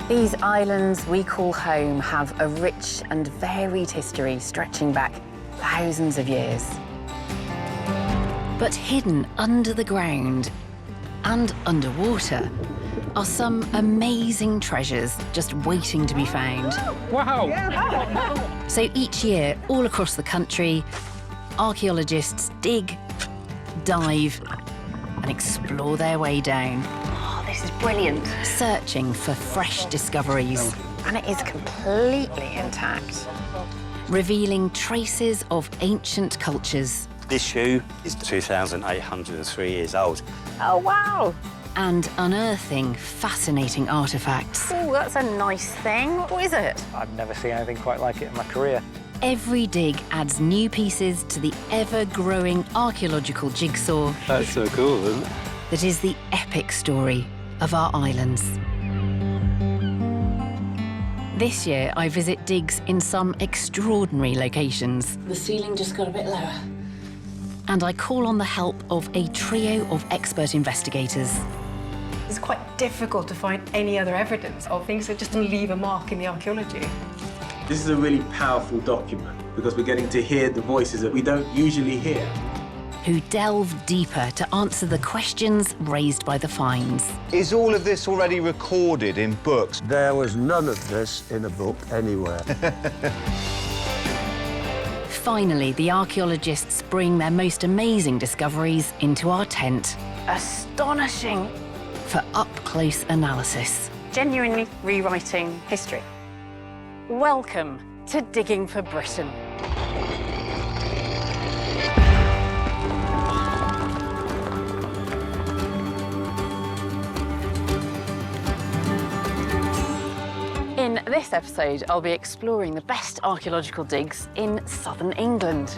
These islands we call home have a rich and varied history stretching back thousands of years. But hidden under the ground and underwater are some amazing treasures just waiting to be found. Wow! So each year, all across the country, archaeologists dig, dive, and explore their way down. Oh, this is brilliant. Searching for fresh discoveries. And it is completely intact. Revealing traces of ancient cultures. This shoe is 2,803 years old. Oh, wow. And unearthing fascinating artefacts. Oh, that's a nice thing. What is it? I've never seen anything quite like it in my career. Every dig adds new pieces to the ever-growing archaeological jigsaw. That's so cool, isn't it? That is the epic story of our islands. This year, I visit digs in some extraordinary locations. The ceiling just got a bit lower. And I call on the help of a trio of expert investigators. It's quite difficult to find any other evidence of things that just don't leave a mark in the archaeology. This is a really powerful document because we're getting to hear the voices that we don't usually hear. Who delve deeper to answer the questions raised by the finds. Is all of this already recorded in books? There was none of this in a book anywhere. Finally, the archaeologists bring their most amazing discoveries into our tent Astonishing. for up-close analysis. Genuinely rewriting history. Welcome to Digging for Britain. In this episode, I'll be exploring the best archaeological digs in southern England.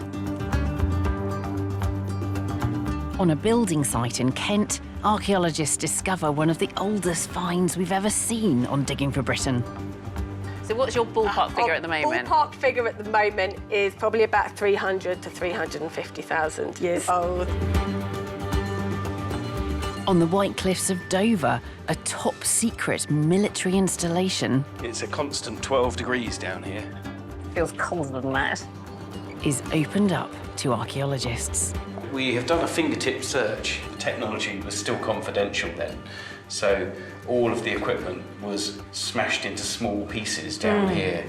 On a building site in Kent, archaeologists discover one of the oldest finds we've ever seen on Digging for Britain. So what's your ballpark figure at the moment? Ballpark figure at the moment is probably about 300 to 350,000 years old. On the White Cliffs of Dover, a top-secret military installation It's a constant 12 degrees down here. Feels colder than that. is opened up to archaeologists. We have done a fingertip search. The technology was still confidential then, so all of the equipment was smashed into small pieces down here.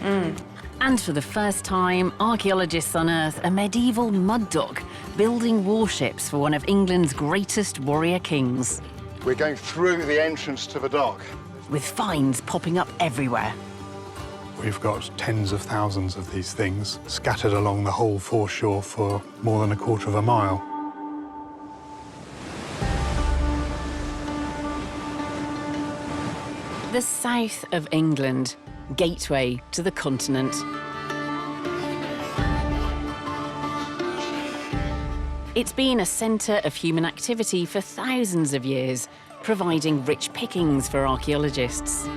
And for the first time, archaeologists unearth a medieval mud dock building warships for one of England's greatest warrior kings, We're going through the entrance to the dock. with finds popping up everywhere. We've got tens of thousands of these things scattered along the whole foreshore for more than a quarter of a mile. The south of England, gateway to the continent. It's been a centre of human activity for thousands of years, providing rich pickings for archaeologists.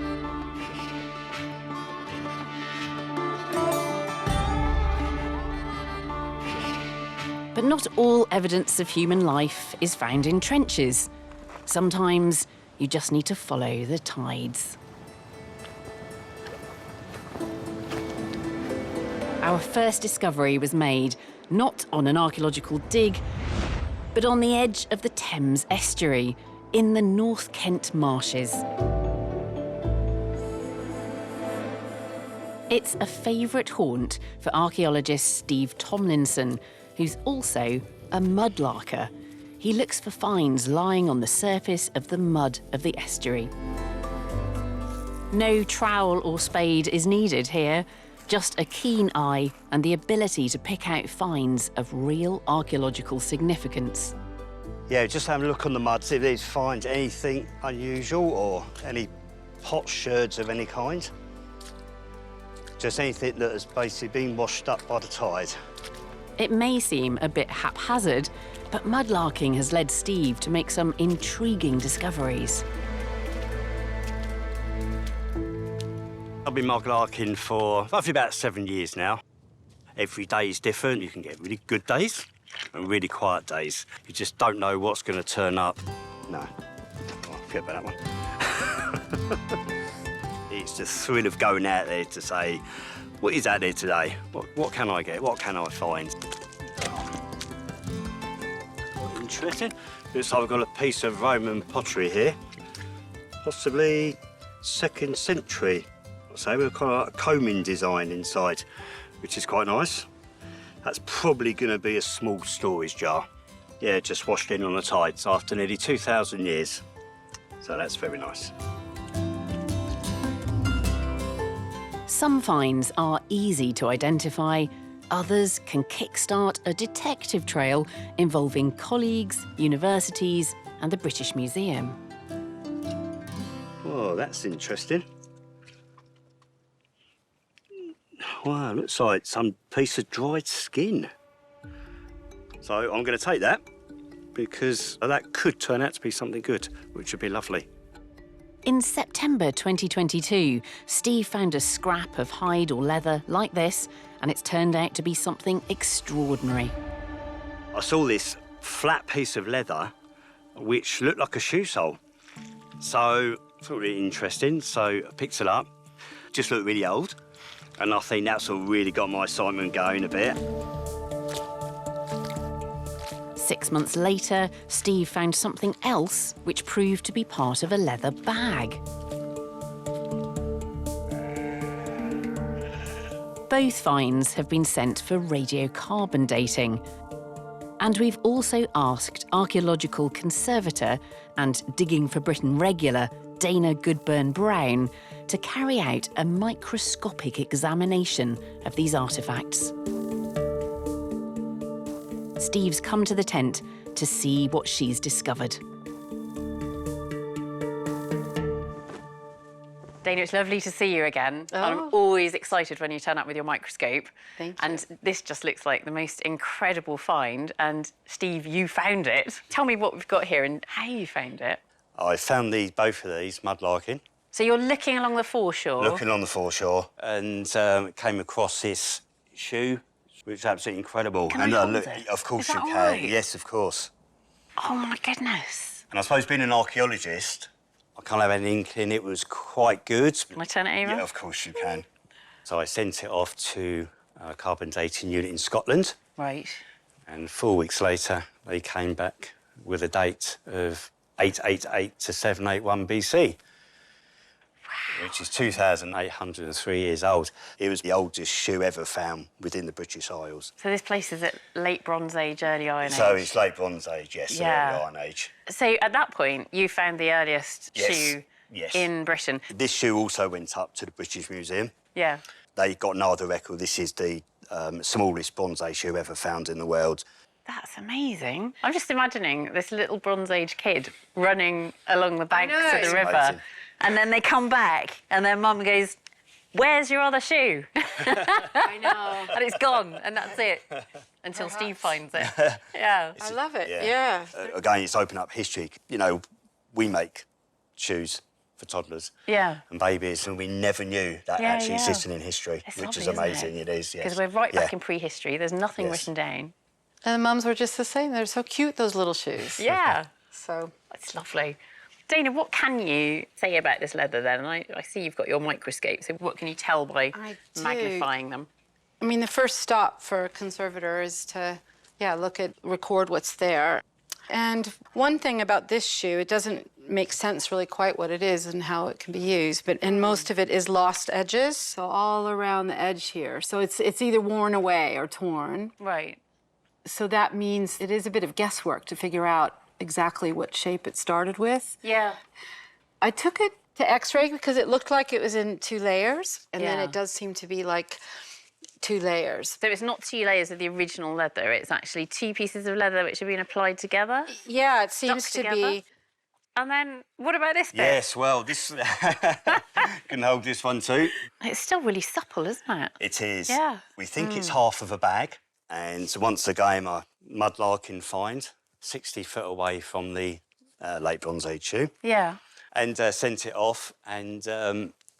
But not all evidence of human life is found in trenches. Sometimes you just need to follow the tides. Our first discovery was made not on an archaeological dig, but on the edge of the Thames estuary in the North Kent marshes. It's a favourite haunt for archaeologist Steve Tomlinson, who's also a mudlarker. He looks for finds lying on the surface of the mud of the estuary. No trowel or spade is needed here, just a keen eye and the ability to pick out finds of real archaeological significance. Yeah, just have a look on the mud, see if these finds anything unusual or any potsherds of any kind. Just anything that has basically been washed up by the tide. It may seem a bit haphazard, but mudlarking has led Steve to make some intriguing discoveries. I've been mudlarking for roughly about 7 years now. Every day is different. You can get really good days and really quiet days. You just don't know what's going to turn up. No, forget about that one. It's the thrill of going out there to say, what is out there today? What can I get? What can I find? Interesting. Looks like I've got a piece of Roman pottery here, possibly 2nd century. So we've got a combing design inside, which is quite nice. That's probably going to be a small storage jar. Yeah, just washed in on the tides after nearly 2,000 years. So that's very nice. Some finds are easy to identify, others can kickstart a detective trail involving colleagues, universities and the British Museum. Oh, that's interesting. Wow, looks like some piece of dried skin. So I'm going to take that because that could turn out to be something good, which would be lovely. In September 2022, Steve found a scrap of hide or leather like this, and it's turned out to be something extraordinary. I saw this flat piece of leather which looked like a shoe sole. So I thought it really interesting, so I picked it up. Just looked really old. And I think that's what really got my excitement going a bit. 6 months later, Steve found something else which proved to be part of a leather bag. Both finds have been sent for radiocarbon dating. And we've also asked archaeological conservator and Digging for Britain regular Dana Goodburn-Brown to carry out a microscopic examination of these artefacts. Steve's come to the tent to see what she's discovered. Dana, it's lovely to see you again. Oh. I'm always excited when you turn up with your microscope. Thank you. And this just looks like the most incredible find. And Steve, you found it. Tell me what we've got here and how you found it. I found both of these mudlarking. So you're looking along the foreshore? Looking on the foreshore, and came across this shoe, which is absolutely incredible. Can and I hold it? Of course Is you that can. all right? Yes, of course. Oh, my goodness. And I suppose being an archaeologist, I kind of had an inkling it was quite good. Can I turn it over? Yeah, of course you can. So I sent it off to a carbon dating unit in Scotland. Right. And 4 weeks later, they came back with a date of 888 to 781 BC. Which is 2,803 years old. It was the oldest shoe ever found within the British Isles. So this place is at late Bronze Age, early Iron Age? So it's late Bronze Age, yes, Yeah. early Iron Age. So at that point, you found the earliest Yes, shoe yes. in Britain? This shoe also went up to the British Museum. Yeah. They got no other record. This is the smallest Bronze Age shoe ever found in the world. That's amazing. I'm just imagining this little Bronze Age kid running along the banks of the It's river. amazing. And then they come back and their mum goes, "Where's your other shoe?" I know. And it's gone, and that's it. Until Steve finds it. Yeah. I love it, yeah. Again, it's opened up history. You know, we make shoes for toddlers Yeah. and babies, and we never knew that Yeah, actually yeah. existed in history, It's which is lovely, amazing. isn't It is, yes. Because we're right back Yeah. in prehistory. There's nothing Yes. written down. And the mums were just the same. They're so cute, those little shoes. Yeah. So It's lovely. Dana, what can you say about this leather then? And I see you've got your microscope, so what can you tell by I do. magnifying them? I mean, the first stop for a conservator is to, record what's there. And one thing about this shoe, it doesn't make sense really quite what it is and how it can be used, and most of it is lost edges, so all around the edge here. So it's either worn away or torn. Right. So that means it is a bit of guesswork to figure out exactly what shape it started with. Yeah. I took it to X-ray because it looked like it was in 2 layers, and then Yeah. it does seem to be like 2 layers. So it's not 2 layers of the original leather, it's actually 2 pieces of leather which have been applied together? Yeah, it seems Stuck to together? be. And then, what about this bit? Yes, well, this... can hold this one too. It's still really supple, isn't it? It is. Yeah. We think it's half of a bag. And once again, a mudlarking find, 60 foot away from the late Bronze Age shoe. Yeah. And sent it off, and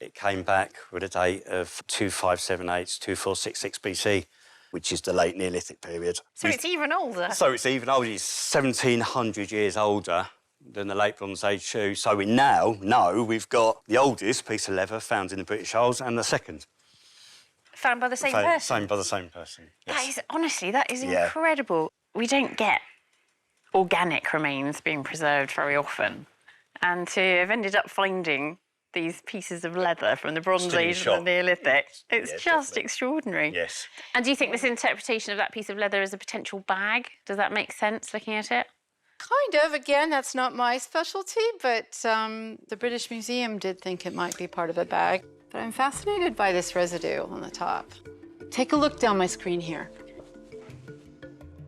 it came back with a date of 2578, 2466 BC, which is the late Neolithic period. So it's even older? So it's even older. It's 1,700 years older than the Late Bronze Age shoe. So we now know we've got the oldest piece of leather found in the British Isles and the second. Found by the same person? Same by the same person, yes. That is, honestly, that is incredible. We don't get organic remains being preserved very often. And to have ended up finding these pieces of leather from the Bronze Age and the Neolithic, it's just extraordinary. Yes. And do you think this interpretation of that piece of leather is a potential bag? Does that make sense, looking at it? Kind of. Again, that's not my specialty, but the British Museum did think it might be part of a bag. But I'm fascinated by this residue on the top. Take a look down my screen here.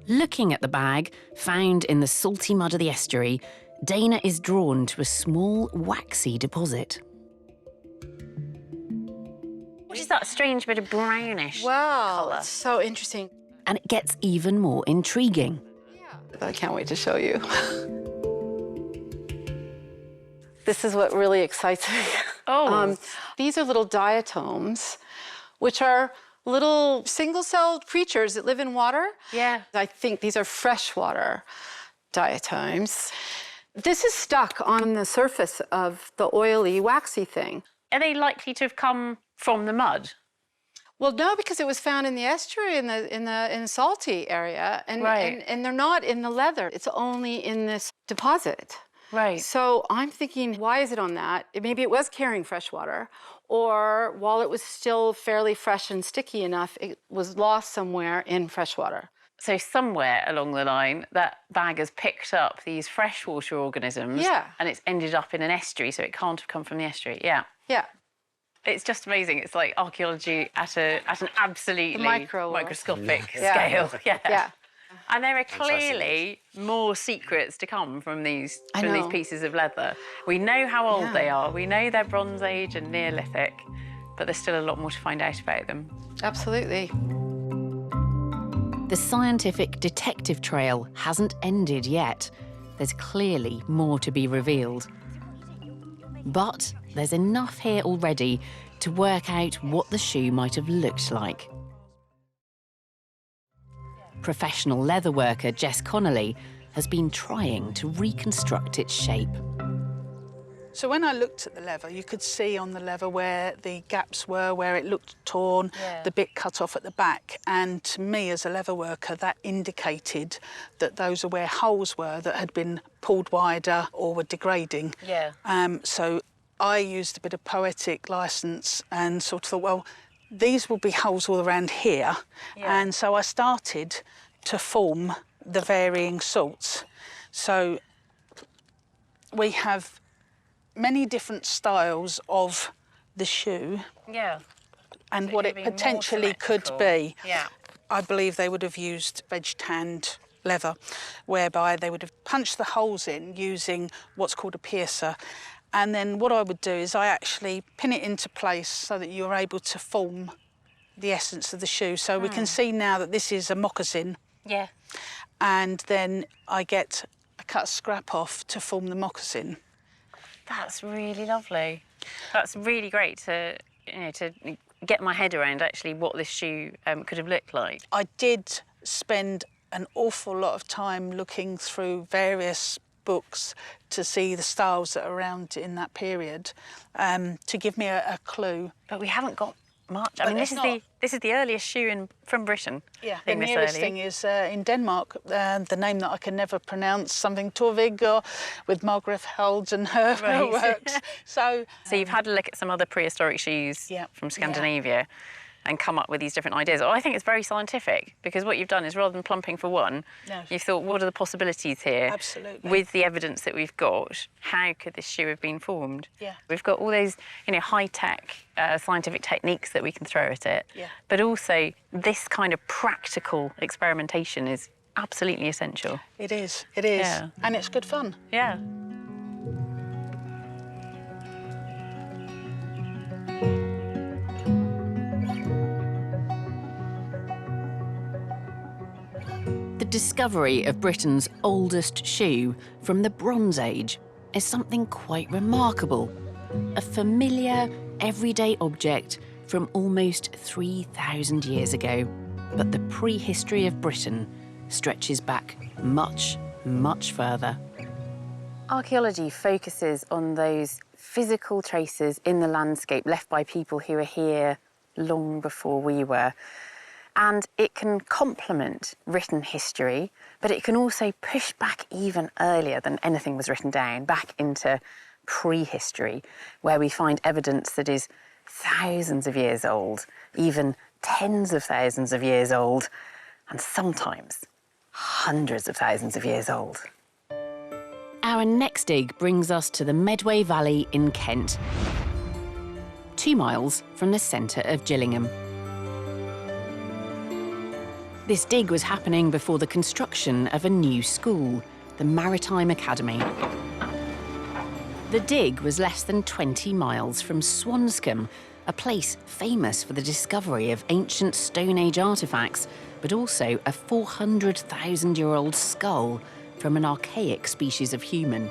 Looking at the bag, found in the salty mud of the estuary, Dana is drawn to a small, waxy deposit. What is that strange bit of brownish Wow, colour? it's so interesting. And it gets even more intriguing. I can't wait to show you. This is what really excites me. Oh. These are little diatoms, which are little single-celled creatures that live in water. Yeah. I think these are freshwater diatoms. This is stuck on the surface of the oily, waxy thing. Are they likely to have come from the mud? Well, no, because it was found in the estuary in the salty area, and they're not in the leather. It's only in this deposit. Right. So I'm thinking, why is it on that? Maybe it was carrying fresh water, or while it was still fairly fresh and sticky enough, it was lost somewhere in fresh water. So somewhere along the line, that bag has picked up these freshwater organisms, and it's ended up in an estuary, so it can't have come from the estuary. Yeah. Yeah. It's just amazing. It's like archaeology at an absolutely microscopic scale. Yeah. And there are clearly more secrets to come from these pieces of leather. We know how old they are. We know they're Bronze Age and Neolithic, but there's still a lot more to find out about them. Absolutely. The scientific detective trail hasn't ended yet. There's clearly more to be revealed. But there's enough here already to work out what the shoe might have looked like. Professional leatherworker Jess Connolly has been trying to reconstruct its shape. So when I looked at the leather, you could see on the leather where the gaps were, where it looked torn, the bit cut off at the back. And to me, as a leatherworker, that indicated that those are where holes were that had been pulled wider or were degrading. Yeah. So I used a bit of poetic license and sort of thought, well, these will be holes all around here. And so I started to form the varying sorts. So we have many different styles of the shoe and what it potentially could be. I believe they would have used veg-tanned leather, whereby they would have punched the holes in using what's called a piercer. And then what I would do is I actually pin it into place so that you're able to form the essence of the shoe. So we can see now that this is a moccasin. Yeah. And then I get a cut scrap off to form the moccasin. That's really lovely. That's really great to get my head around actually what this shoe could have looked like. I did spend an awful lot of time looking through various books to see the styles that are around in that period to give me a clue. But we haven't got much. I mean, this is the earliest shoe from Britain. Yeah, the nearest thing is in Denmark. The name that I can never pronounce, something Torvig, or with Margaret Held and her works. So you've had a look at some other prehistoric shoes from Scandinavia and come up with these different ideas. I think it's very scientific, because what you've done is, rather than plumping for one, you've thought, what are the possibilities here? Absolutely. With the evidence that we've got, how could this shoe have been formed? Yeah. We've got all those, high-tech scientific techniques that we can throw at it. Yeah. But also, this kind of practical experimentation is absolutely essential. It is, it is. Yeah. And it's good fun. Yeah. The discovery of Britain's oldest shoe from the Bronze Age is something quite remarkable. A familiar, everyday object from almost 3,000 years ago. But the prehistory of Britain stretches back much, much further. Archaeology focuses on those physical traces in the landscape left by people who were here long before we were. And it can complement written history, but it can also push back even earlier than anything was written down, back into prehistory, where we find evidence that is thousands of years old, even tens of thousands of years old, and sometimes hundreds of thousands of years old. Our next dig brings us to the Medway Valley in Kent, 2 miles from the centre of Gillingham. This dig was happening before the construction of a new school, the Maritime Academy. The dig was less than 20 miles from Swanscombe, a place famous for the discovery of ancient Stone Age artefacts, but also a 400,000-year-old skull from an archaic species of human.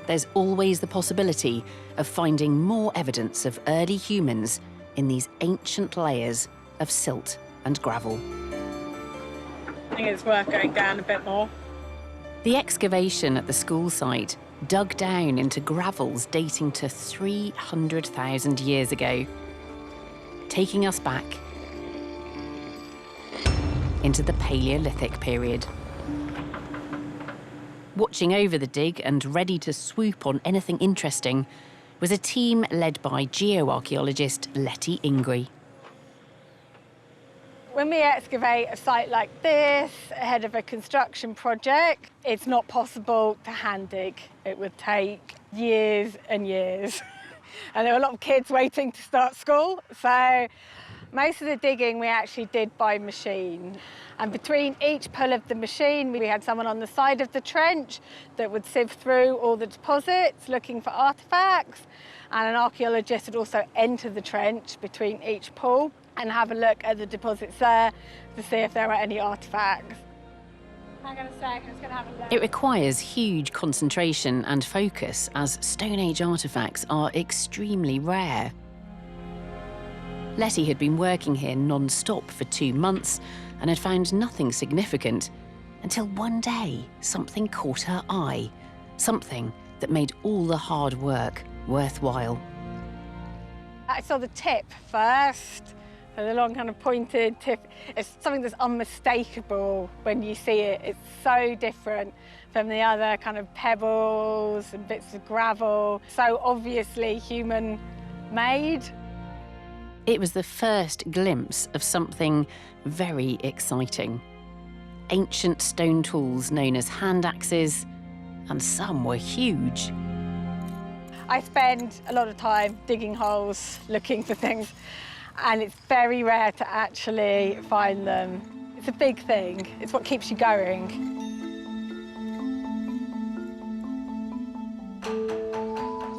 There's always the possibility of finding more evidence of early humans in these ancient layers of silt and gravel. I think it's worth going down a bit more. The excavation at the school site dug down into gravels dating to 300,000 years ago, taking us back into the Paleolithic period. Watching over the dig and ready to swoop on anything interesting was a team led by geoarchaeologist Letty Ingrie. When we excavate a site like this ahead of a construction project, it's not possible to hand dig. It would take years and years. And there were a lot of kids waiting to start school. So most of the digging we actually did by machine. And between each pull of the machine, we had someone on the side of the trench that would sift through all the deposits looking for artefacts. And an archaeologist would also enter the trench between each pull and have a look at the deposits there to see if there were any artefacts. Hang on a sec, I'm just going to have a look. It requires huge concentration and focus, as Stone Age artefacts are extremely rare. Letty had been working here non-stop for 2 months and had found nothing significant until one day something caught her eye, something that made all the hard work worthwhile. I saw the tip first. So the long kind of pointed tip. It's something that's unmistakable when you see it. It's so different from the other kind of pebbles and bits of gravel. So obviously human-made. It was the first glimpse of something very exciting. Ancient stone tools known as hand axes, and some were huge. I spend a lot of time digging holes, looking for things, and it's very rare to actually find them. It's a big thing. It's what keeps you going.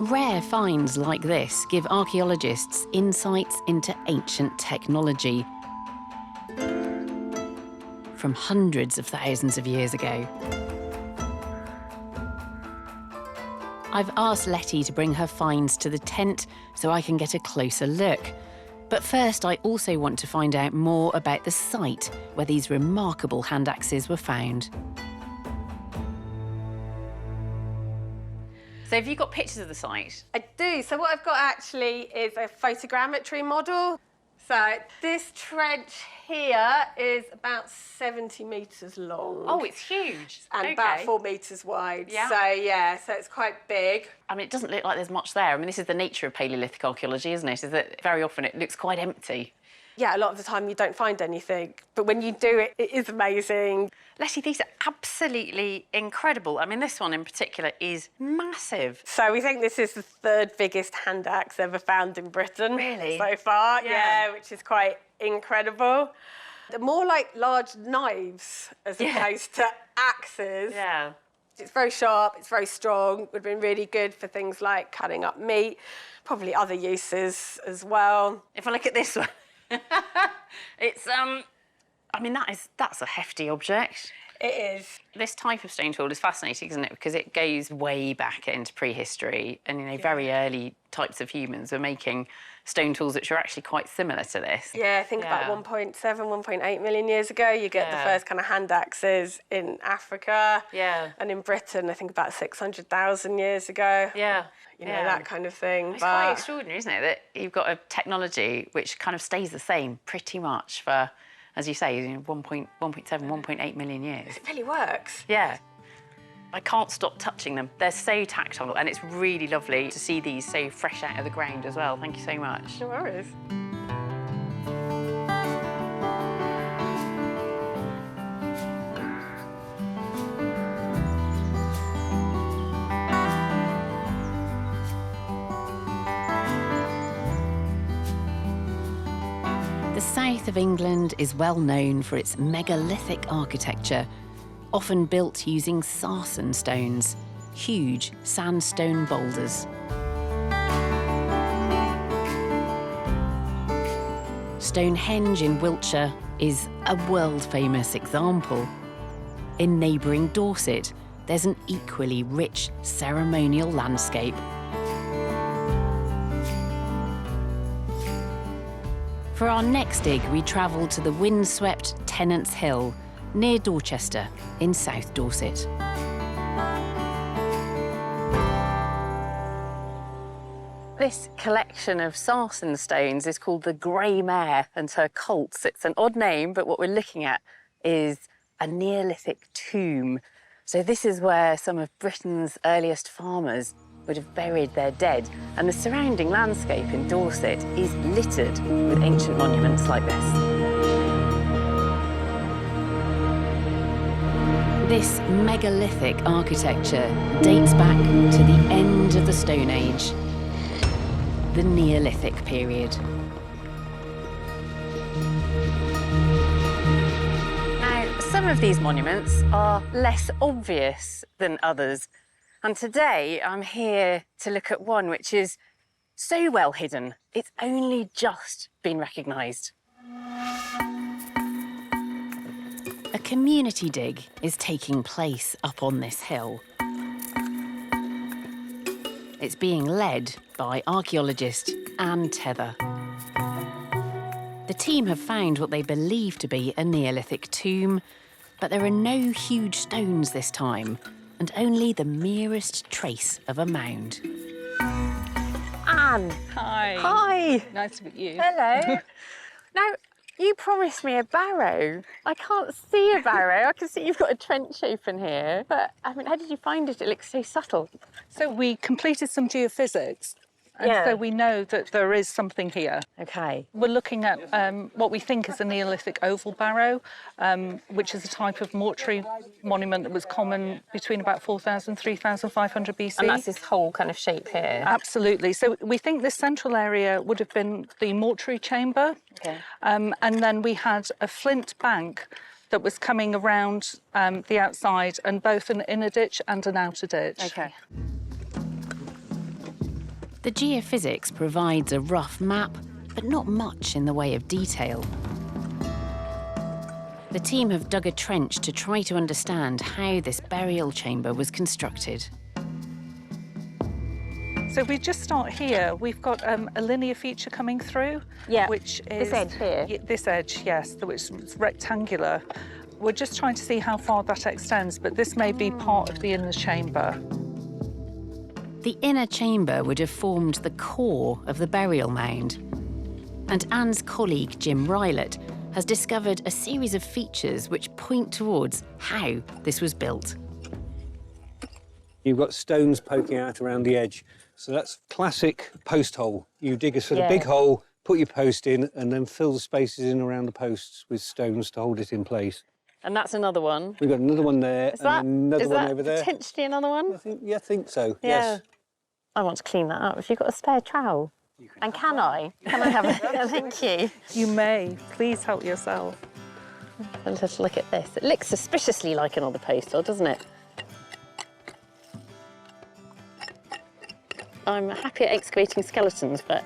Rare finds like this give archaeologists insights into ancient technology from hundreds of thousands of years ago. I've asked Letty to bring her finds to the tent so I can get a closer look. But first, I also want to find out more about the site where these remarkable hand axes were found. So have you got pictures of the site? I do. So what I've got actually is a photogrammetry model. So this trench here is about 70 metres long. Oh, it's huge. And about 4 metres wide. Yeah. So, yeah, so it's quite big. I mean, it doesn't look like there's much there. I mean, this is the nature of Paleolithic archaeology, isn't it? Is that very often it looks quite empty. Yeah, a lot of the time you don't find anything. But when you do it, it is amazing. Letty, these are absolutely incredible. I mean, this one in particular is massive. So we think this is the 3rd biggest hand axe ever found in Britain. Really? So far, yeah, which is quite incredible. They're more like large knives as opposed to axes. Yeah. It's very sharp, it's very strong, would have been really good for things like cutting up meat, probably other uses as well. If I look at this one, it's, I mean, that's a hefty object. It is. This type of stone tool is fascinating, isn't it? Because it goes way back into prehistory, and, you know, very early types of humans were making stone tools which are actually quite similar to this. Yeah, I think about 1.7, 1.8 million years ago, you get the first kind of hand axes in Africa. Yeah. And in Britain, I think about 600,000 years ago. Yeah. You know, that kind of thing. It's quite extraordinary, isn't it, that you've got a technology which kind of stays the same pretty much for, as you say, 1.7, 1.8 million years. It really works. Yeah. I can't stop touching them. They're so tactile, and it's really lovely to see these so fresh out of the ground as well. Thank you so much. No worries. The south of England is well known for its megalithic architecture, often built using sarsen stones, huge sandstone boulders. Stonehenge in Wiltshire is a world-famous example. In neighbouring Dorset, there's an equally rich ceremonial landscape. For our next dig, we travel to the windswept Tennant's Hill, near Dorchester, in South Dorset. This collection of sarsen stones is called the Grey Mare and her colts. It's an odd name, but what we're looking at is a Neolithic tomb. So this is where some of Britain's earliest farmers would have buried their dead, and the surrounding landscape in Dorset is littered with ancient monuments like this. This megalithic architecture dates back to the end of the Stone Age, the Neolithic period. Now, some of these monuments are less obvious than others. And today I'm here to look at one which is so well hidden, it's only just been recognised. A community dig is taking place up on this hill. It's being led by archaeologist Anne Tether. The team have found what they believe to be a Neolithic tomb, but there are no huge stones this time, and only the merest trace of a mound. Anne. Hi. Hi. Nice to meet you. Hello. Now, you promised me a barrow. I can't see a barrow. I can see you've got a trench open here. But, I mean, how did you find it? It looks so subtle. So we completed some geophysics. And so we know that there is something here. OK. We're looking at what we think is a Neolithic oval barrow, which is a type of mortuary monument that was common between about 4,000 and 3,500 BC. And that's this whole kind of shape here? Absolutely. So we think this central area would have been the mortuary chamber. OK. And then we had a flint bank that was coming around the outside, and both an inner ditch and an outer ditch. OK. The geophysics provides a rough map, but not much in the way of detail. The team have dug a trench to try to understand how this burial chamber was constructed. So we just start here. We've got a linear feature coming through, which is... This edge here? This edge, yes, which is rectangular. We're just trying to see how far that extends, but this may be part of the inner chamber. The inner chamber would have formed the core of the burial mound. And Anne's colleague, Jim Rylett, has discovered a series of features which point towards how this was built. You've got stones poking out around the edge. So that's classic post hole. You dig a sort of big hole, put your post in, and then fill the spaces in around the posts with stones to hold it in place. And that's another one? We've got another one there, and another one over there. Potentially another one? I think so, yeah. yes. I want to clean that up. Have you got a spare trowel? And can I? Can I have a... Thank you. You may. Please help yourself. Let's just look at this. It looks suspiciously like another post hole, doesn't it? I'm happy at excavating skeletons, but...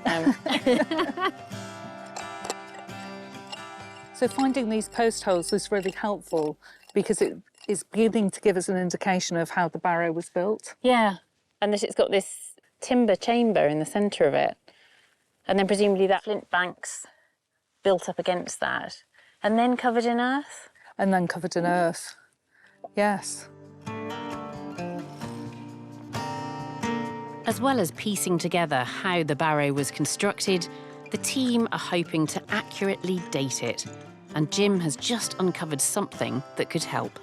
So finding these post holes was really helpful because it is beginning to give us an indication of how the barrow was built. Yeah, and it's got this timber chamber in the centre of it. And then presumably that flint bank's built up against that. And then covered in earth? And then covered in earth, yes. As well as piecing together how the barrow was constructed, the team are hoping to accurately date it. And Jim has just uncovered something that could help.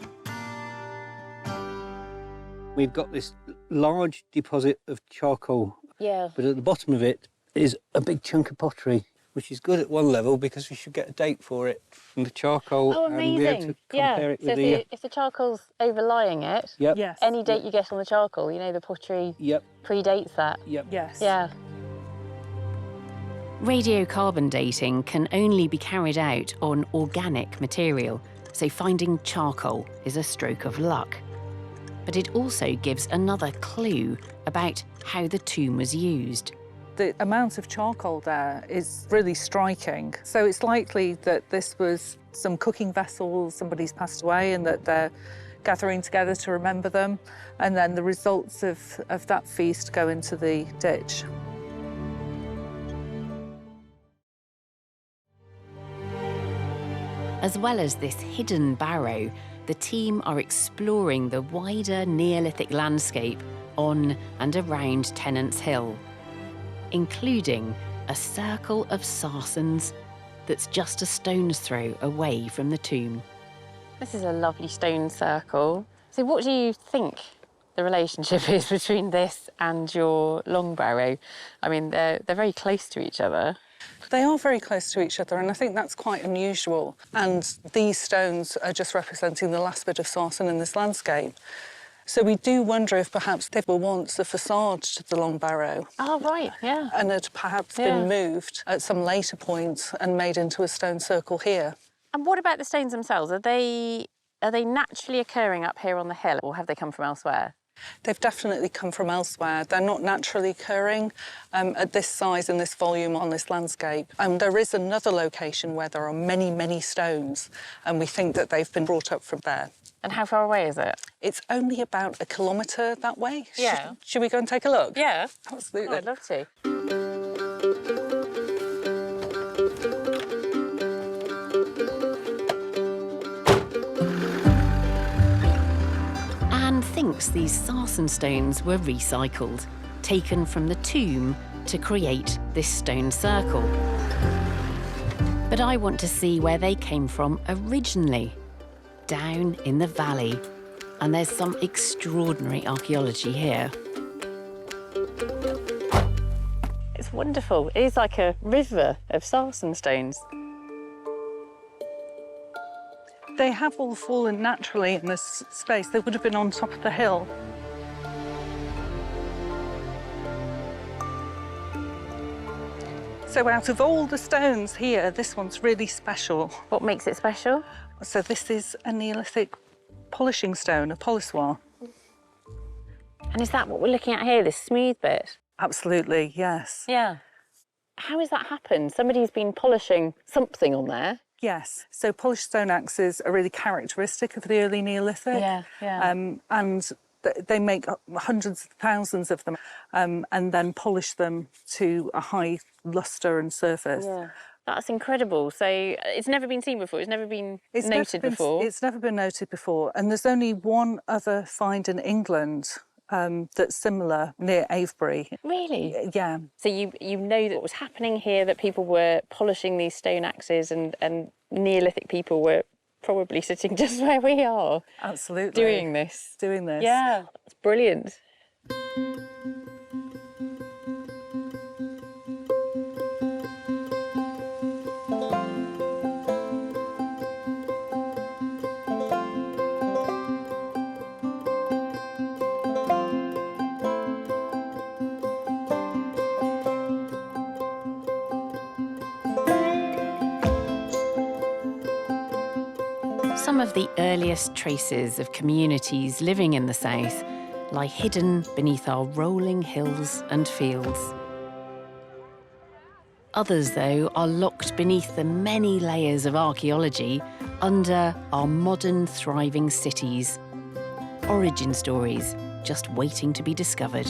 We've got this large deposit of charcoal, Yeah. but at the bottom of it is a big chunk of pottery, which is good at one level because we should get a date for it from the charcoal. Oh, and be able amazing. to compare it So with the... if the charcoal's overlying it, Yep. Yes. any date you get on the charcoal, you know, the pottery Yep. predates that. Yep. Yes. Yeah. Radiocarbon dating can only be carried out on organic material, so finding charcoal is a stroke of luck. But it also gives another clue about how the tomb was used. The amount of charcoal there is really striking. So it's likely that this was some cooking vessels, somebody's passed away and that they're gathering together to remember them. And then the results of that feast go into the ditch. As well as this hidden barrow, the team are exploring the wider Neolithic landscape on and around Tennant's Hill, including a circle of Sarsens that's just a stone's throw away from the tomb. This is a lovely stone circle. So what do you think the relationship is between this and your long barrow? I mean, they're very close to each other. They are very close to each other, and I think that's quite unusual. And these stones are just representing the last bit of sarsen in this landscape. So we do wonder if perhaps they were once the facade to the long barrow. Oh, right, yeah. And had perhaps been moved at some later point and made into a stone circle here. And what about the stones themselves? Are they naturally occurring up here on the hill, or have they come from elsewhere? They've definitely come from elsewhere. They're not naturally occurring at this size and this volume on this landscape. And there is another location where there are many, many stones, and we think that they've been brought up from there. And how far away is it? It's only about 1 kilometre that way. Yeah. Should we go and take a look? Yeah. Absolutely. Oh, I'd love to. Anne thinks these sarsen stones were recycled, taken from the tomb to create this stone circle. But I want to see where they came from originally, down in the valley. And there's some extraordinary archaeology here. It's wonderful. It is like a river of sarsen stones. They have all fallen naturally in this space. They would have been on top of the hill. So out of all the stones here, this one's really special. What makes it special? So this is a Neolithic polishing stone, a polissoir. And is that what we're looking at here, this smooth bit? Absolutely, yes. Yeah. How has that happened? Somebody's been polishing something on there. Yes. So polished stone axes are really characteristic of the early Neolithic. Yeah, yeah. And they make hundreds of thousands of them and then polish them to a high lustre and surface. Yeah. That's incredible. So it's never been seen before? It's never been noted before? It's never been noted before. And there's only one other find in England that's similar near Avebury. Really? Yeah. So you know that what was happening here, that people were polishing these stone axes and Neolithic people were probably sitting just where we are. Absolutely. Doing this. Yeah. It's brilliant. Some of the earliest traces of communities living in the south lie hidden beneath our rolling hills and fields. Others, though, are locked beneath the many layers of archaeology under our modern, thriving cities. Origin stories just waiting to be discovered.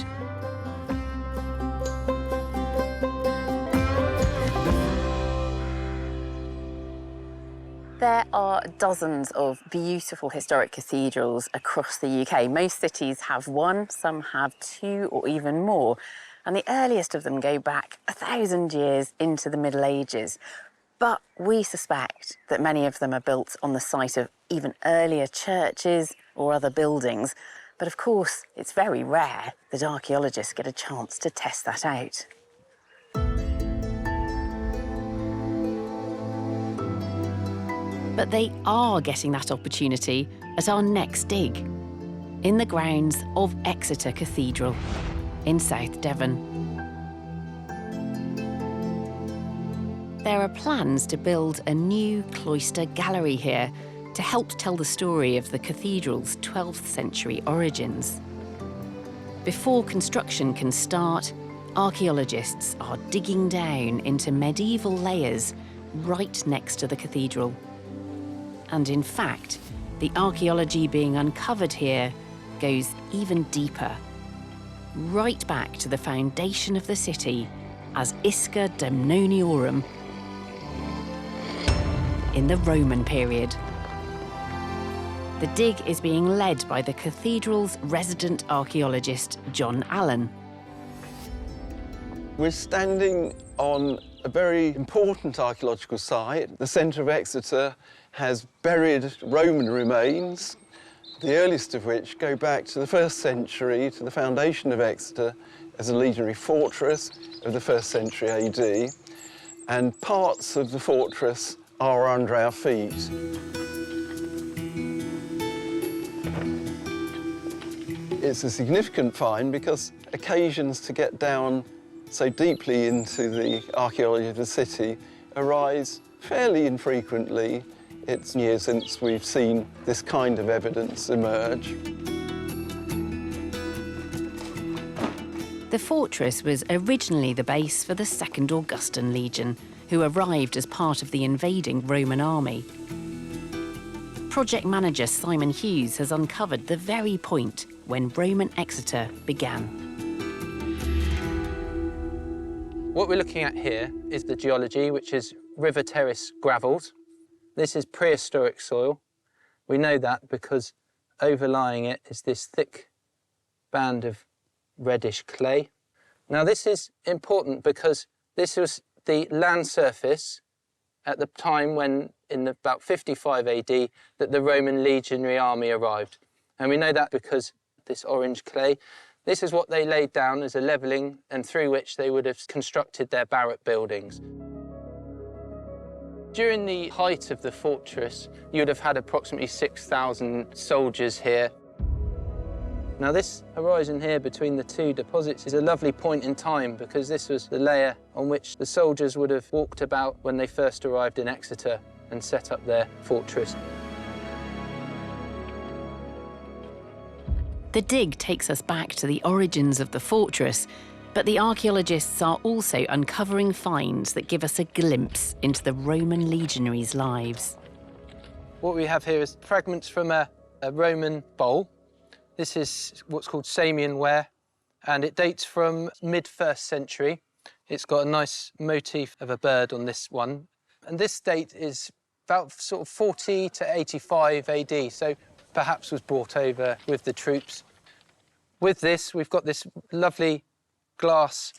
There are dozens of beautiful historic cathedrals across the UK. Most cities have one, some have two or even more. And the earliest of them go back 1,000 years into the Middle Ages. But we suspect that many of them are built on the site of even earlier churches or other buildings. But of course, it's very rare that archaeologists get a chance to test that out. But they are getting that opportunity at our next dig, in the grounds of Exeter Cathedral in South Devon. There are plans to build a new cloister gallery here to help tell the story of the cathedral's 12th century origins. Before construction can start, archaeologists are digging down into medieval layers right next to the cathedral. And in fact, the archaeology being uncovered here goes even deeper, right back to the foundation of the city as Isca Demnoniorum in the Roman period. The dig is being led by the cathedral's resident archaeologist, John Allen. We're standing on a very important archaeological site. The centre of Exeter has buried Roman remains, the earliest of which go back to the 1st century, to the foundation of Exeter as a legionary fortress of the 1st century AD, and parts of the fortress are under our feet. It's a significant find because occasions to get down so deeply into the archaeology of the city arise fairly infrequently. It's years since we've seen this kind of evidence emerge. The fortress was originally the base for the 2nd Augustan Legion, who arrived as part of the invading Roman army. Project manager Simon Hughes has uncovered the very point when Roman Exeter began. What we're looking at here is the geology, which is river terrace gravels. This is prehistoric soil. We know that because overlying it is this thick band of reddish clay. Now, this is important because this was the land surface at the time when, in about 55 AD, that the Roman legionary army arrived. And we know that because this orange clay, this is what they laid down as a levelling and through which they would have constructed their barrack buildings. During the height of the fortress, you would have had approximately 6,000 soldiers here. Now, this horizon here between the two deposits is a lovely point in time because this was the layer on which the soldiers would have walked about when they first arrived in Exeter and set up their fortress. The dig takes us back to the origins of the fortress, but the archaeologists are also uncovering finds that give us a glimpse into the Roman legionaries' lives. What we have here is fragments from a Roman bowl. This is what's called Samian ware, and it dates from mid-1st century. It's got a nice motif of a bird on this one. And this date is about sort of 40 to 85 AD, so perhaps was brought over with the troops. With this, we've got this lovely glass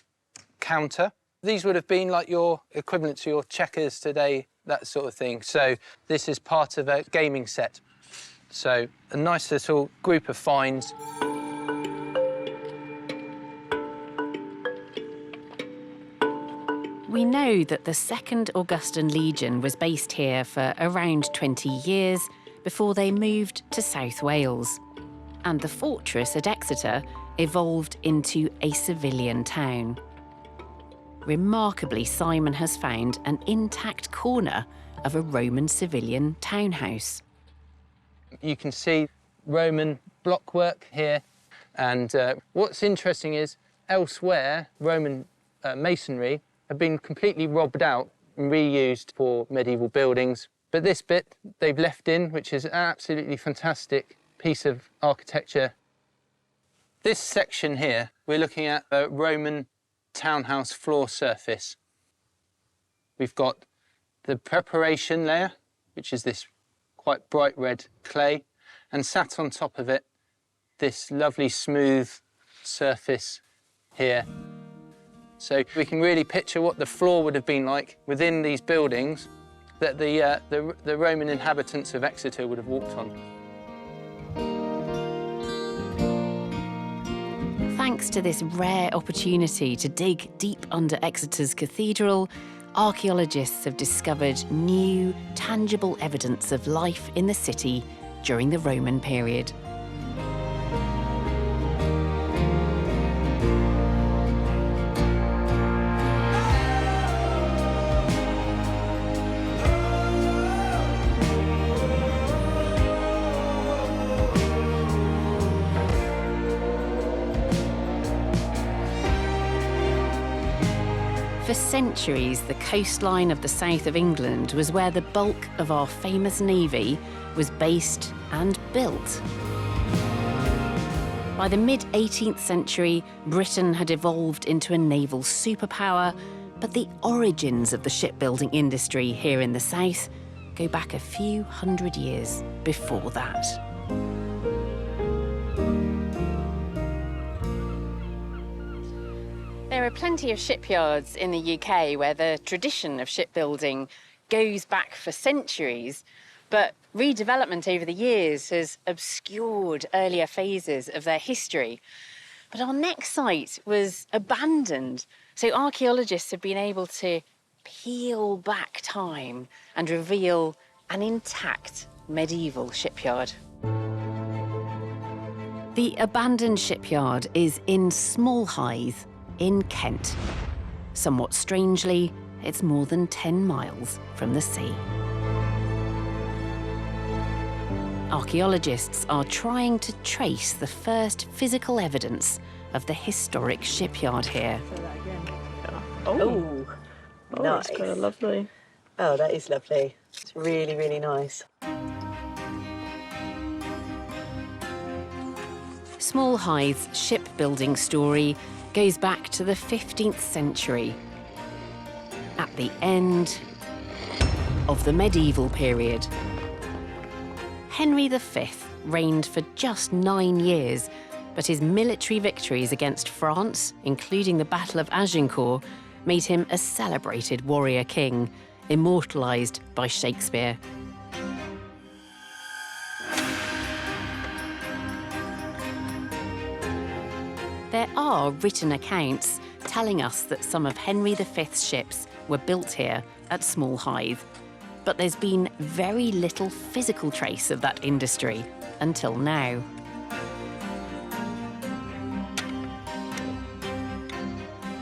counter. These would have been like your equivalent to your checkers today, that sort of thing. So this is part of a gaming set. So a nice little group of finds. We know that the 2nd Augustan Legion was based here for around 20 years before they moved to South Wales. And the fortress at Exeter evolved into a civilian town. Remarkably, Simon has found an intact corner of a Roman civilian townhouse. You can see Roman blockwork here. And what's interesting is elsewhere, Roman masonry have been completely robbed out and reused for medieval buildings. But this bit they've left in, which is an absolutely fantastic piece of architecture. This section here, we're looking at a Roman townhouse floor surface. We've got the preparation layer, which is this quite bright red clay, and sat on top of it, this lovely smooth surface here. So we can really picture what the floor would have been like within these buildings that the Roman inhabitants of Exeter would have walked on. Thanks to this rare opportunity to dig deep under Exeter's cathedral, archaeologists have discovered new, tangible evidence of life in the city during the Roman period. For centuries, the coastline of the south of England was where the bulk of our famous navy was based and built. By the mid-18th century, Britain had evolved into a naval superpower, but the origins of the shipbuilding industry here in the south go back a few hundred years before that. There are plenty of shipyards in the UK where the tradition of shipbuilding goes back for centuries, but redevelopment over the years has obscured earlier phases of their history. But our next site was abandoned, so archaeologists have been able to peel back time and reveal an intact medieval shipyard. The abandoned shipyard is in Smallhythe, in Kent. Somewhat strangely, it's more than 10 miles from the sea. Archaeologists are trying to trace the first physical evidence of the historic shipyard here. Oh, nice. It's kind of lovely. Oh, that is lovely. It's really, really nice. Smallhythe's shipbuilding story goes back to the 15th century, at the end of the medieval period. Henry V reigned for just 9 years, but his military victories against France, including the Battle of Agincourt, made him a celebrated warrior king, immortalised by Shakespeare. There are written accounts telling us that some of Henry V's ships were built here at Smallhythe, but there's been very little physical trace of that industry until now.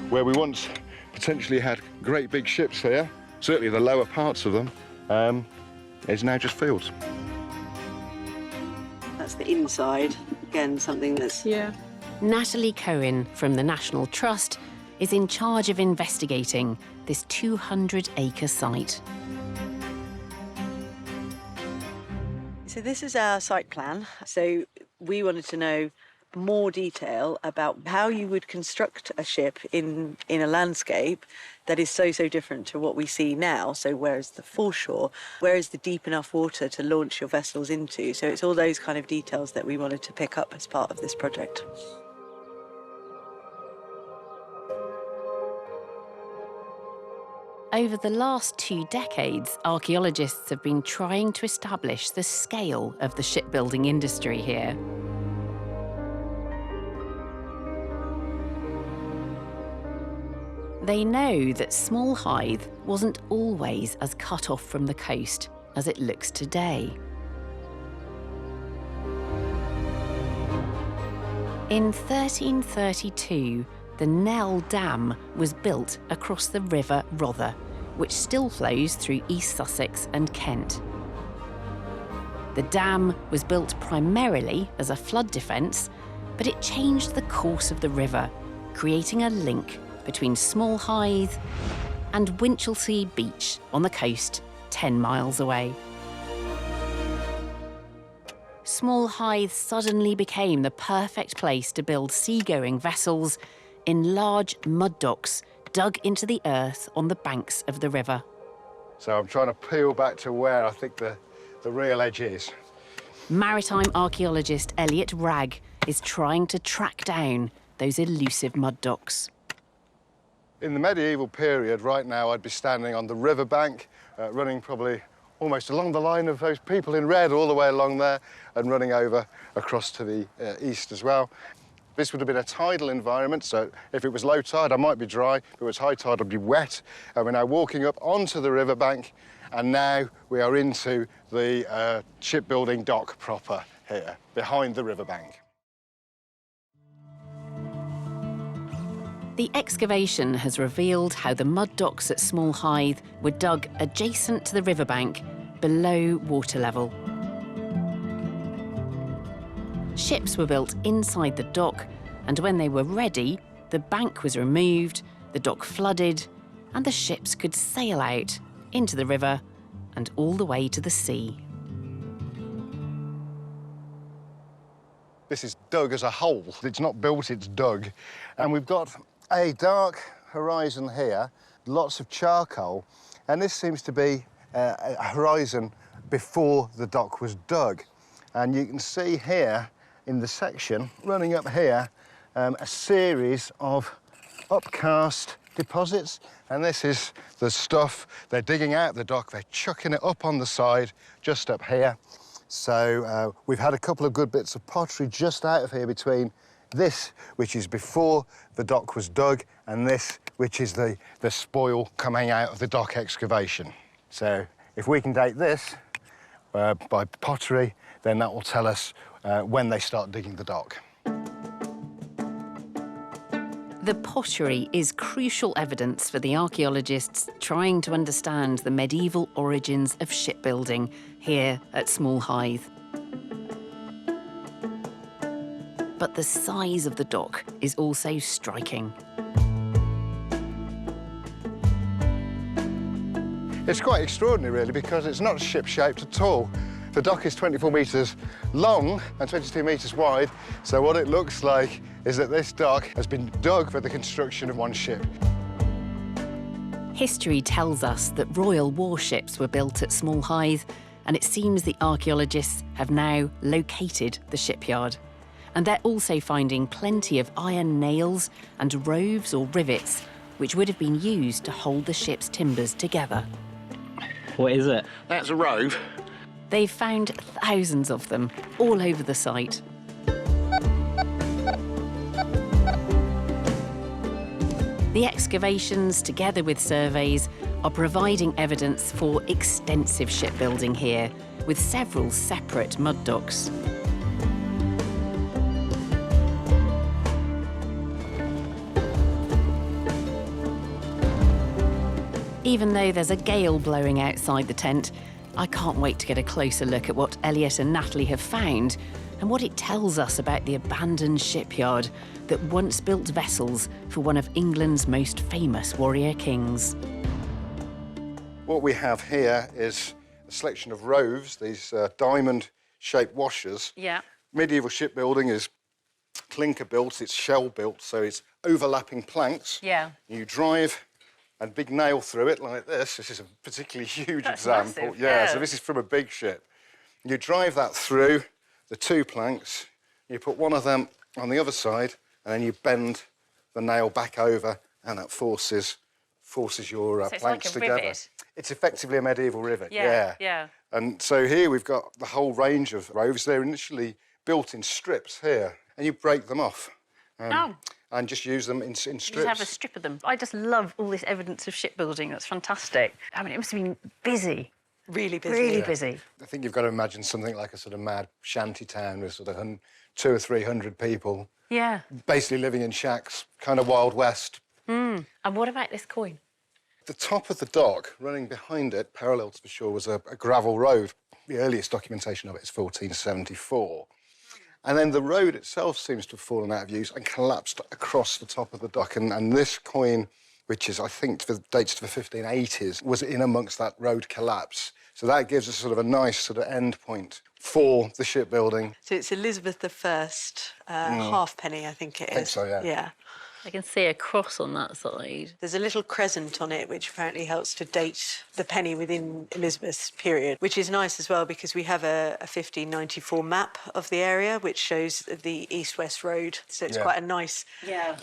Where we once potentially had great big ships here, certainly the lower parts of them, is now just fields. That's the inside. Again, something that's... Yeah. Natalie Cohen from the National Trust is in charge of investigating this 200-acre site. So this is our site plan. So we wanted to know more detail about how you would construct a ship in a landscape that is so different to what we see now. So where is the foreshore? Where is the deep enough water to launch your vessels into? So it's all those kind of details that we wanted to pick up as part of this project. Over the last 2 decades, archaeologists have been trying to establish the scale of the shipbuilding industry here. They know that Smallhythe wasn't always as cut off from the coast as it looks today. In 1332, the Nell Dam was built across the River Rother, which still flows through East Sussex and Kent. The dam was built primarily as a flood defence, but it changed the course of the river, creating a link between Smallhythe and Winchelsea Beach on the coast, 10 miles away. Smallhythe suddenly became the perfect place to build seagoing vessels in large mud docks dug into the earth on the banks of the river. So I'm trying to peel back to where I think the real edge is. Maritime archaeologist Elliot Ragg is trying to track down those elusive mud docks. In the medieval period, right now, I'd be standing on the riverbank, running probably almost along the line of those people in red all the way along there and running over across to the east as well. This would have been a tidal environment, so if it was low tide, I might be dry. If it was high tide, I'd be wet. And we're now walking up onto the riverbank, and now we are into the shipbuilding dock proper here, behind the riverbank. The excavation has revealed how the mud docks at Smallhythe were dug adjacent to the riverbank, below water level. Ships were built inside the dock, and when they were ready, the bank was removed, the dock flooded, and the ships could sail out into the river and all the way to the sea. This is dug as a whole. It's not built, it's dug. And we've got a dark horizon here, lots of charcoal, and this seems to be a horizon before the dock was dug. And you can see here in the section, running up here, a series of upcast deposits, and this is the stuff they're digging out the dock, they're chucking it up on the side, just up here. So we've had a couple of good bits of pottery just out of here between this, which is before the dock was dug, and this, which is the spoil coming out of the dock excavation. So if we can date this by pottery, then that will tell us when they start digging the dock. The pottery is crucial evidence for the archaeologists trying to understand the medieval origins of shipbuilding here at Smallhythe. But the size of the dock is also striking. It's quite extraordinary, really, because it's not ship-shaped at all. The dock is 24 metres long and 22 metres wide, so what it looks like is that this dock has been dug for the construction of one ship. History tells us that royal warships were built at Smallhythe, and it seems the archaeologists have now located the shipyard. And they're also finding plenty of iron nails and roves or rivets, which would have been used to hold the ship's timbers together. What is it? That's a rove. They've found thousands of them all over the site. The excavations, together with surveys, are providing evidence for extensive shipbuilding here, with several separate mud docks. Even though there's a gale blowing outside the tent, I can't wait to get a closer look at what Elliot and Natalie have found and what it tells us about the abandoned shipyard that once built vessels for one of England's most famous warrior kings. What we have here is a selection of roves, these diamond-shaped washers. Yeah. Medieval shipbuilding is clinker-built, it's shell-built, so it's overlapping planks. Yeah. You drive a big nail through it like this. This is a particularly huge That's example. massive, Yeah, yeah. so this is from a big ship. You drive that through the two planks, you put one of them on the other side, and then you bend the nail back over, and that forces your So it's planks like a together. rivet. It's effectively a medieval rivet, Yeah, yeah. And so here we've got the whole range of roves. They're initially built in strips here, and you break them off. And just use them in strips. You just have a strip of them. I just love all this evidence of shipbuilding. That's fantastic. I mean, it must have been busy. Really busy. Really busy. I think you've got to imagine something like a sort of mad shanty town with sort of 200 or 300 people. Yeah. Basically living in shacks, kind of Wild West. And what about this coin? The top of the dock, running behind it, parallel to the shore, was a gravel road. The earliest documentation of it is 1474. And then the road itself seems to have fallen out of use and collapsed across the top of the dock. And this coin, which is, I think, dates to the 1580s, was in amongst that road collapse. So that gives us sort of a nice sort of end point for the shipbuilding. So it's Elizabeth I, halfpenny, I think it is. I think so, yeah. Yeah. I can see a cross on that side. There's a little crescent on it, which apparently helps to date the penny within Elizabeth's period, which is nice as well because we have a 1594 map of the area, which shows the east-west road. So it's quite a nice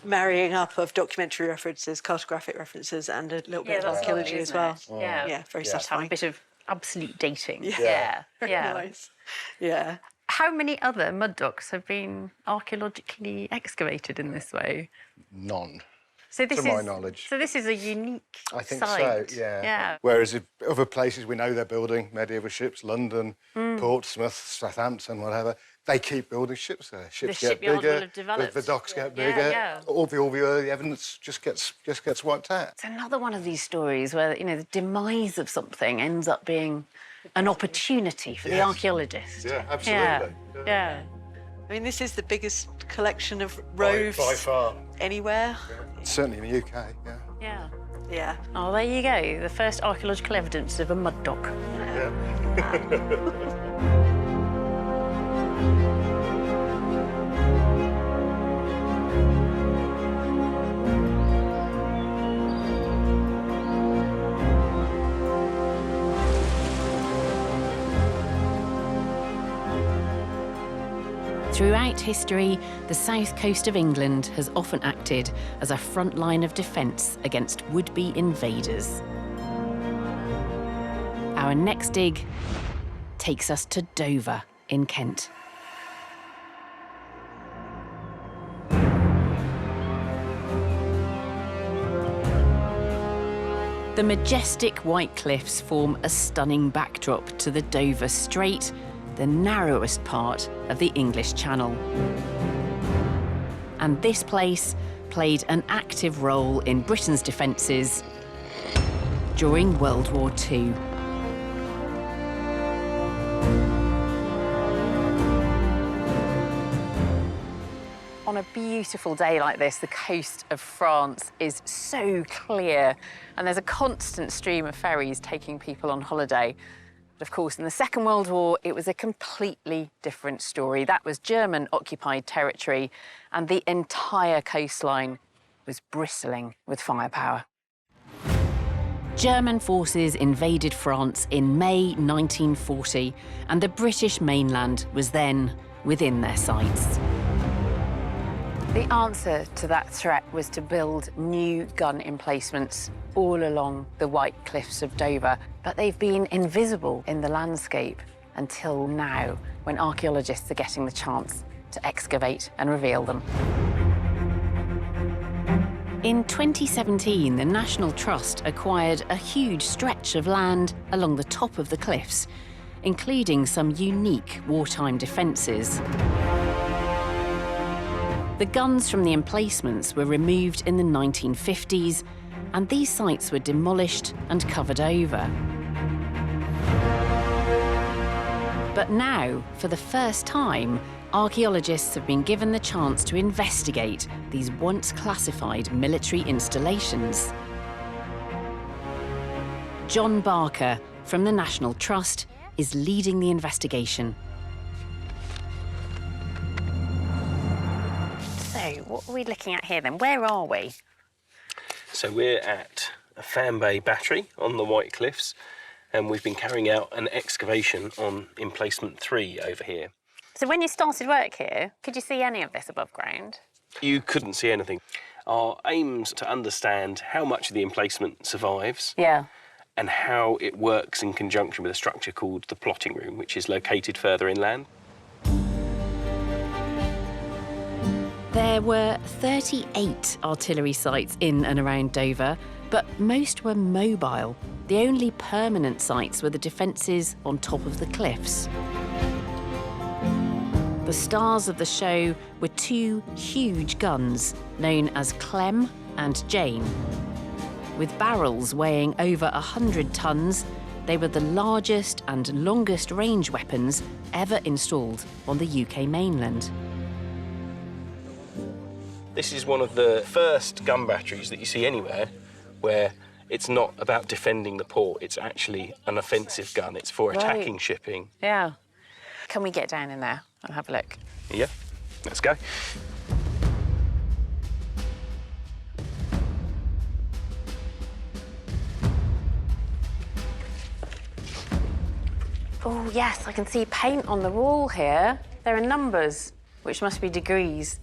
marrying up of documentary references, cartographic references, and a little bit of archaeology as well. Yeah, very satisfying. A bit of absolute dating. Very nice. Yeah. How many other mud docks have been archaeologically excavated in this way? None, so this to my knowledge. So this is a unique I think site. so, yeah. Whereas in other places we know they're building medieval ships, London, Portsmouth, Southampton, whatever, they keep building ships there. Ships get bigger, the docks get bigger, all the early evidence just gets wiped out. It's another one of these stories where, you know, the demise of something ends up being an opportunity for the archaeologist. Yeah, absolutely. Yeah. I mean, this is the biggest collection of roves by far anywhere. Certainly in the UK, Yeah. Yeah. Oh, there you go. The first archaeological evidence of a mud dock. Throughout history, the south coast of England has often acted as a front line of defence against would-be invaders. Our next dig takes us to Dover in Kent. The majestic White Cliffs form a stunning backdrop to the Dover Strait, the narrowest part of the English Channel. And this place played an active role in Britain's defences during World War II. On a beautiful day like this, the coast of France is so clear, and there's a constant stream of ferries taking people on holiday. But of course, in the Second World War, it was a completely different story. That was German-occupied territory, and the entire coastline was bristling with firepower. German forces invaded France in May 1940, and the British mainland was then within their sights. The answer to that threat was to build new gun emplacements all along the White Cliffs of Dover, but they've been invisible in the landscape until now, when archaeologists are getting the chance to excavate and reveal them. In 2017, the National Trust acquired a huge stretch of land along the top of the cliffs, including some unique wartime defences. The guns from the emplacements were removed in the 1950s, and these sites were demolished and covered over. But now, for the first time, archaeologists have been given the chance to investigate these once classified military installations. John Barker from the National Trust is leading the investigation. So, what are we looking at here then? Where are we? So we're at a fan bay battery on the White Cliffs, and we've been carrying out an excavation on emplacement 3 over here. So when you started work here, could you see any of this above ground? You couldn't see anything. Our aim's to understand how much of the emplacement survives and how it works in conjunction with a structure called the plotting room, which is located further inland. There were 38 artillery sites in and around Dover, but most were mobile. The only permanent sites were the defences on top of the cliffs. The stars of the show were 2 huge guns, known as Clem and Jane. With barrels weighing over 100 tons, They were the largest and longest range weapons ever installed on the UK mainland. This is one of the first gun batteries that you see anywhere where it's not about defending the port, it's actually an offensive gun. It's for attacking shipping. Yeah. Can we get down in there and have a look? Yeah, let's go. Oh, yes, I can see paint on the wall here. There are numbers, which must be degrees.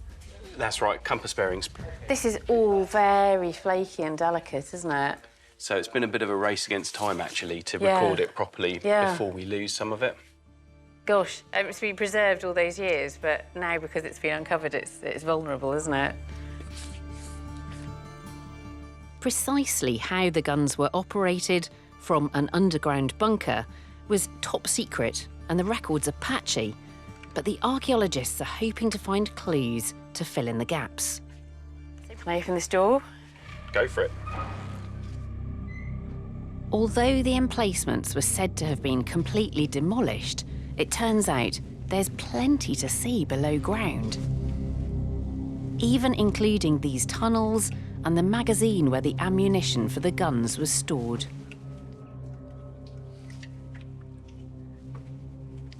That's right, compass bearings. This is all very flaky and delicate, isn't it? So it's been a bit of a race against time, actually, to record it properly before we lose some of it. Gosh, it's been preserved all those years, but now because it's been uncovered, it's vulnerable, isn't it? Precisely how the guns were operated from an underground bunker was top secret, and the records are patchy. But the archaeologists are hoping to find clues to fill in the gaps. Can I open this door? Go for it. Although the emplacements were said to have been completely demolished, it turns out there's plenty to see below ground. Even including these tunnels and the magazine where the ammunition for the guns was stored.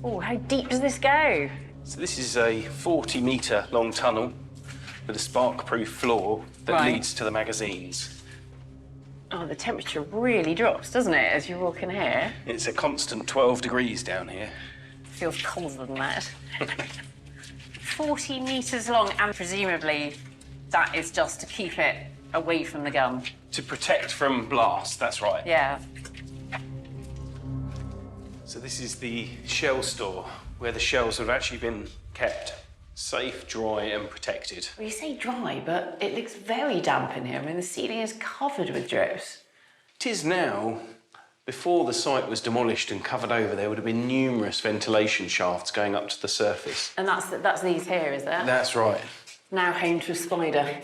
Oh, how deep does this go? So this is a 40-metre long tunnel with a spark-proof floor that leads to the magazines. Oh, the temperature really drops, doesn't it, as you walk in here? It's a constant 12 degrees down here. Feels colder than that. 40 metres long, and presumably that is just to keep it away from the gun. To protect from blast, that's right. Yeah. So this is the shell store, where the shells have actually been kept safe, dry and protected. Well, you say dry, but it looks very damp in here. I mean, the ceiling is covered with drips. It is now. Before the site was demolished and covered over, there would have been numerous ventilation shafts going up to the surface. And that's these here, is it? That's right. Now home to a spider.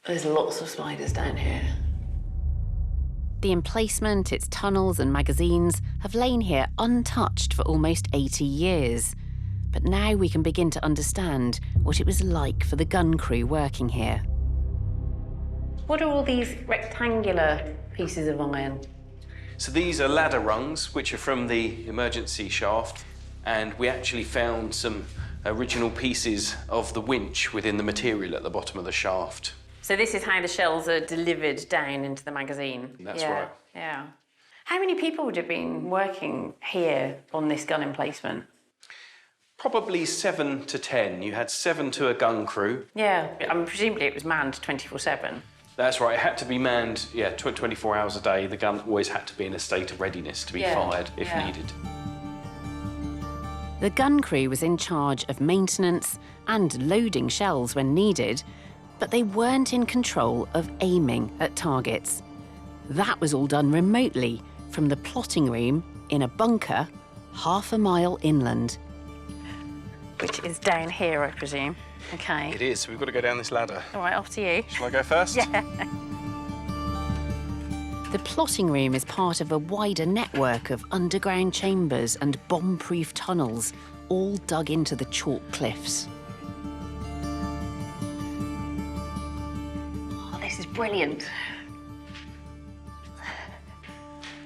There's lots of spiders down here. The emplacement, its tunnels and magazines have lain here untouched for almost 80 years. But now we can begin to understand what it was like for the gun crew working here. What are all these rectangular pieces of iron? So these are ladder rungs, which are from the emergency shaft, and we actually found some original pieces of the winch within the material at the bottom of the shaft. So this is how the shells are delivered down into the magazine? That's right. Yeah. How many people would have been working here on this gun emplacement? Probably 7 to 10. You had 7 to a gun crew. Yeah, I mean, presumably it was manned 24/7. That's right, it had to be manned, 24 hours a day. The gun always had to be in a state of readiness to be fired if needed. The gun crew was in charge of maintenance and loading shells when needed, but they weren't in control of aiming at targets. That was all done remotely from the plotting room in a bunker half a mile inland. Which is down here, I presume. Okay. It is, so we've got to go down this ladder. All right, off to you. Shall I go first? Yeah. The plotting room is part of a wider network of underground chambers and bomb-proof tunnels, all dug into the chalk cliffs. Oh, this is brilliant.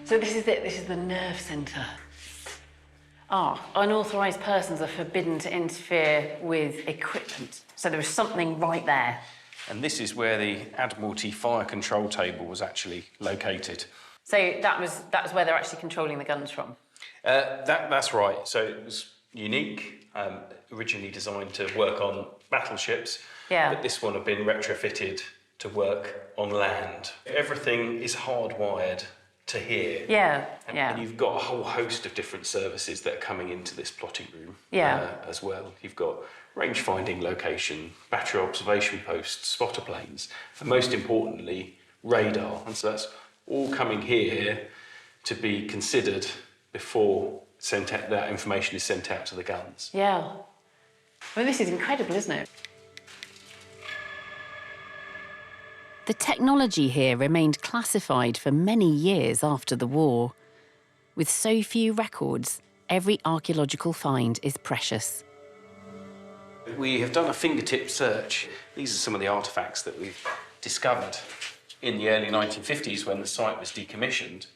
So this is it, this is the nerve centre. Unauthorised persons are forbidden to interfere with equipment. So there was something right there. And this is where the Admiralty fire control table was actually located. So that was where they're actually controlling the guns from? That's right. So it was unique, originally designed to work on battleships. Yeah. But this one had been retrofitted to work on land. Everything is hardwired to here. Yeah, and you've got a whole host of different services that are coming into this plotting room as well. You've got range finding location, battery observation posts, spotter planes, and most importantly, radar. And so that's all coming here to be considered before that information is sent out to the guns. Yeah. I mean, this is incredible, isn't it? The technology here remained classified for many years after the war. With so few records, every archaeological find is precious. We have done a fingertip search. These are some of the artefacts that we've discovered in the early 1950s when the site was decommissioned.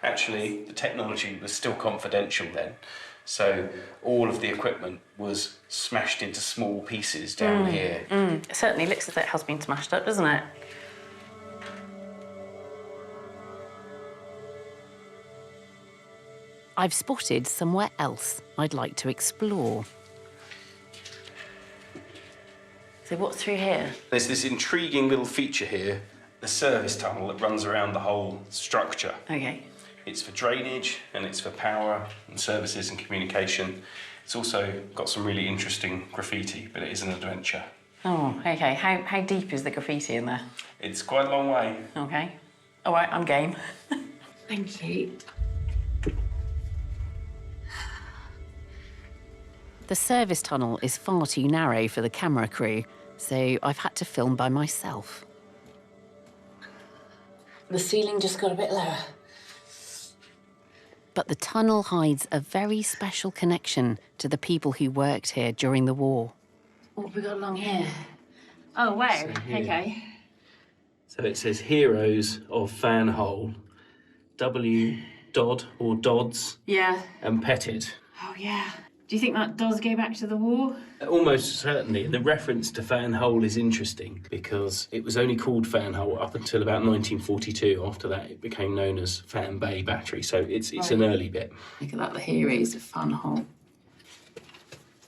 Actually, the technology was still confidential then, so all of the equipment was smashed into small pieces down here. It certainly looks as though it has been smashed up, doesn't it? I've spotted somewhere else I'd like to explore. So what's through here? There's this intriguing little feature here, the service tunnel that runs around the whole structure. Okay. It's for drainage and it's for power and services and communication. It's also got some really interesting graffiti, but it is an adventure. Oh, okay. How deep is the graffiti in there? It's quite a long way. Okay. All right, I'm game. Thank you. The service tunnel is far too narrow for the camera crew, so I've had to film by myself. The ceiling just got a bit lower. But the tunnel hides a very special connection to the people who worked here during the war. What have we got along here? Oh, wow. Okay. So it says Heroes of Fan Hole, W. Dodd or Dodds, Yeah. and Petted. Oh, yeah. Do you think that does go back to the war? Almost certainly. The reference to Fan Hole is interesting because it was only called Fan Hole up until about 1942. After that, it became known as Fan Bay Battery, so it's an early bit. Look at that, the Heroes of Fan Hole.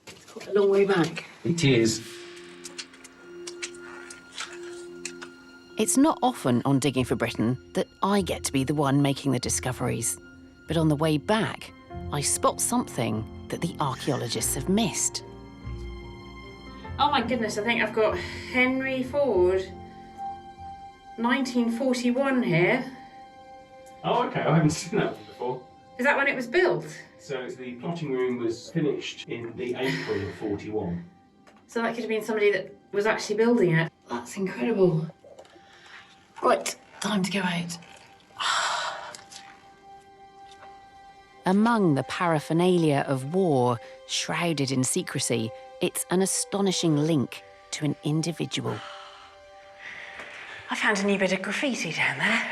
It's quite a long way back. It is. It's not often on Digging for Britain that I get to be the one making the discoveries. But on the way back, I spot something that the archaeologists have missed. Oh my goodness, I think I've got Henry Ford, 1941 here. Oh, okay, I haven't seen that one before. Is that when it was built? So the plotting room was finished in the April of 41. So that could have been somebody that was actually building it. That's incredible. Right, time to go out. Among the paraphernalia of war, shrouded in secrecy, it's an astonishing link to an individual. I found a new bit of graffiti down there,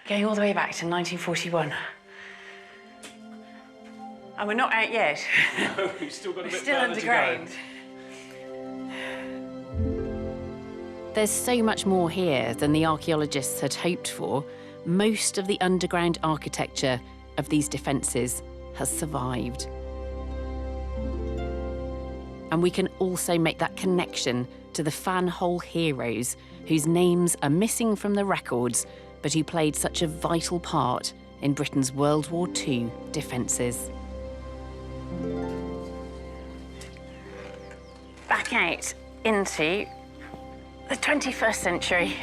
going all the way back to 1941. And we're not out yet. No, we've still got a bit We're still further underground. There's so much more here than the archaeologists had hoped for. Most of the underground architecture of these defences has survived. And we can also make that connection to the Fan Hole heroes whose names are missing from the records, but who played such a vital part in Britain's World War II defences. Back out into the 21st century.